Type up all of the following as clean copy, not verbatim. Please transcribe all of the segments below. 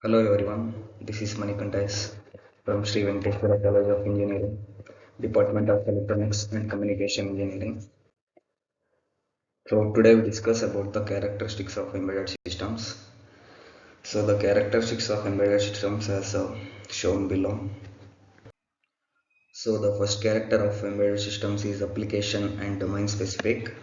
Hello everyone, this is Manikantais from Sri Venkateswara College of Engineering, Department of Electronics and Communication Engineering. So today we discuss about the characteristics of embedded systems. So the characteristics of embedded systems as shown below. So the first character of embedded systems is application and domain specific.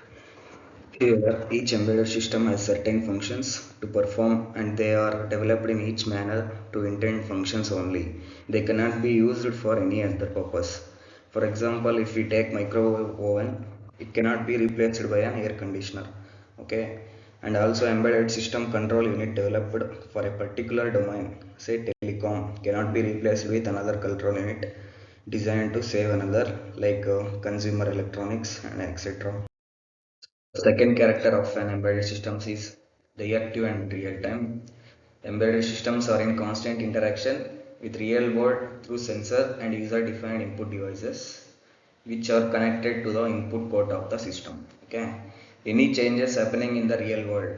Here, each embedded system has certain functions to perform and they are developed in each manner to intend functions only. They cannot be used for any other purpose. For example, if we take microwave oven, it cannot be replaced by an air conditioner. Okay, and also embedded system control unit developed for a particular domain, say telecom, cannot be replaced with another control unit designed to save another like consumer electronics and etc. The second character of an embedded system is reactive and real time. Embedded systems are in constant interaction with real world through sensor and user defined input devices which are connected to the input port of the system. Okay. Any changes happening in the real world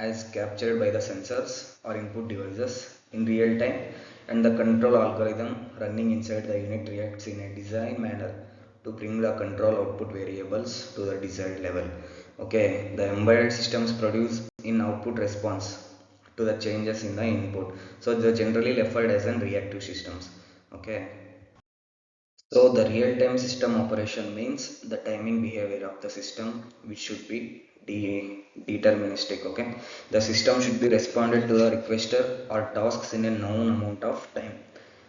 as captured by the sensors or input devices in real time, and the control algorithm running inside the unit reacts in a designed manner to bring the control output variables to the desired level. Okay, the embedded systems produce in output response to the changes in the input, so they are generally referred as an reactive systems. Okay, so the real-time system operation means the timing behavior of the system, which should be deterministic. Okay, the system should be responded to the requester or tasks in a known amount of time.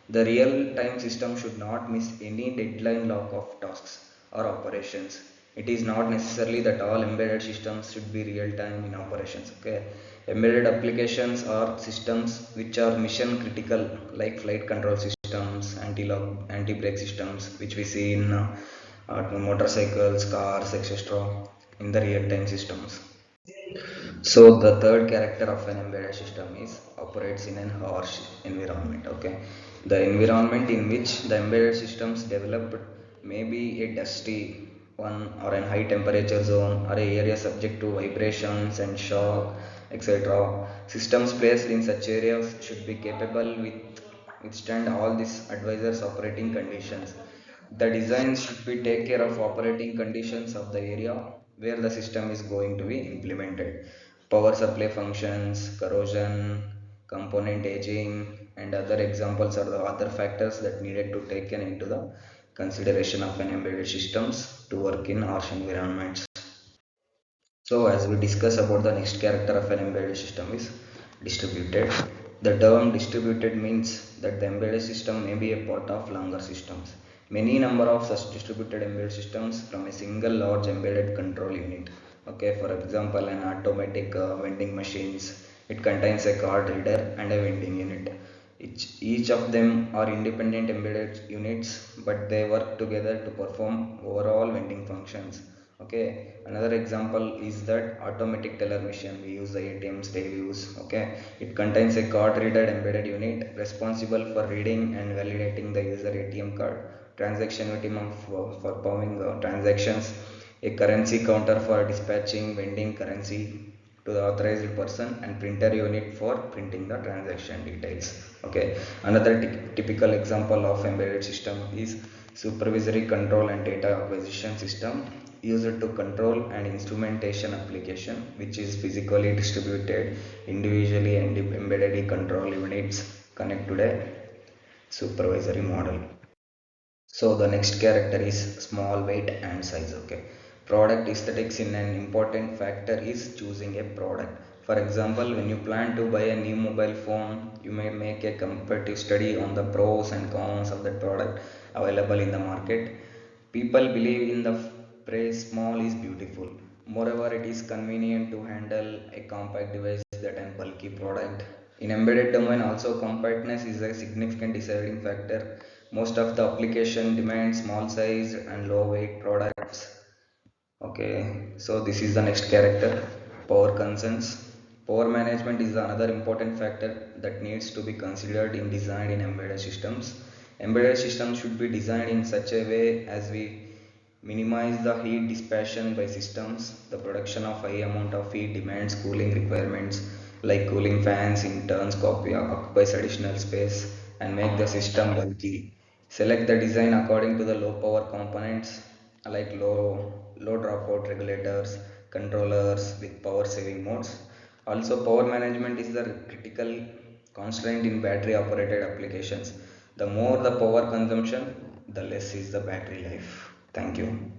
The real-time system should not miss any deadline lock of tasks or operations. It is not necessarily that all embedded systems should be real-time in operations. Okay, embedded applications are systems which are mission critical, like flight control systems, anti-lock, anti-brake systems, which we see in motorcycles, cars, etc. in the real-time systems. So the third character of an embedded system is operates in an harsh environment. Okay, the environment in which the embedded systems developed may be a dusty one or a high temperature zone or a area subject to vibrations and shock, etc. Systems placed in such areas should be capable with withstand all these advisors operating conditions. The design should be take care of operating conditions of the area where the system is going to be implemented. Power supply functions, corrosion, component aging, and other examples are the other factors that needed to taken into the consideration of an embedded systems to work in harsh environments. So as we discuss about the next character of an embedded system is distributed. The term distributed means that the embedded system may be a part of longer systems. Many number of such distributed embedded systems from a single large embedded control unit. Okay, for example, an automatic vending machines. It contains a card reader and a vending unit. Each of them are independent embedded units, but they work together to perform overall vending functions. Okay, another example is that automatic teller machine. We use the ATMs daily use. Okay, it contains a card reader embedded unit responsible for reading and validating the user ATM card, transaction ATM for performing transactions, a currency counter for dispatching vending currency to the authorized person, and printer unit for printing the transaction details. Okay, another typical example of embedded system is supervisory control and data acquisition system used to control an instrumentation application which is physically distributed individually and embedded control units connect to a supervisory model. So the next character is small weight and size. Okay, product aesthetics in an important factor is choosing a product. For example, when you plan to buy a new mobile phone, you may make a comparative study on the pros and cons of the product available in the market. People believe in the phrase small is beautiful. Moreover, it is convenient to handle a compact device that a bulky product. In embedded domain, also compactness is a significant deciding factor. Most of the application demand small size and low weight products. Okay, so this is the next character, power concerns. Power management is another important factor that needs to be considered in design in embedded systems. Embedded systems should be designed in such a way as we minimize the heat dissipation by systems. The production of high amount of heat demands cooling requirements like cooling fans in turns occupies additional space and make the system bulky. Select the design according to the low power components like low dropout regulators, controllers with power saving modes. Also, power management is the critical constraint in battery operated applications. The more the power consumption, the less is the battery life. Thank you.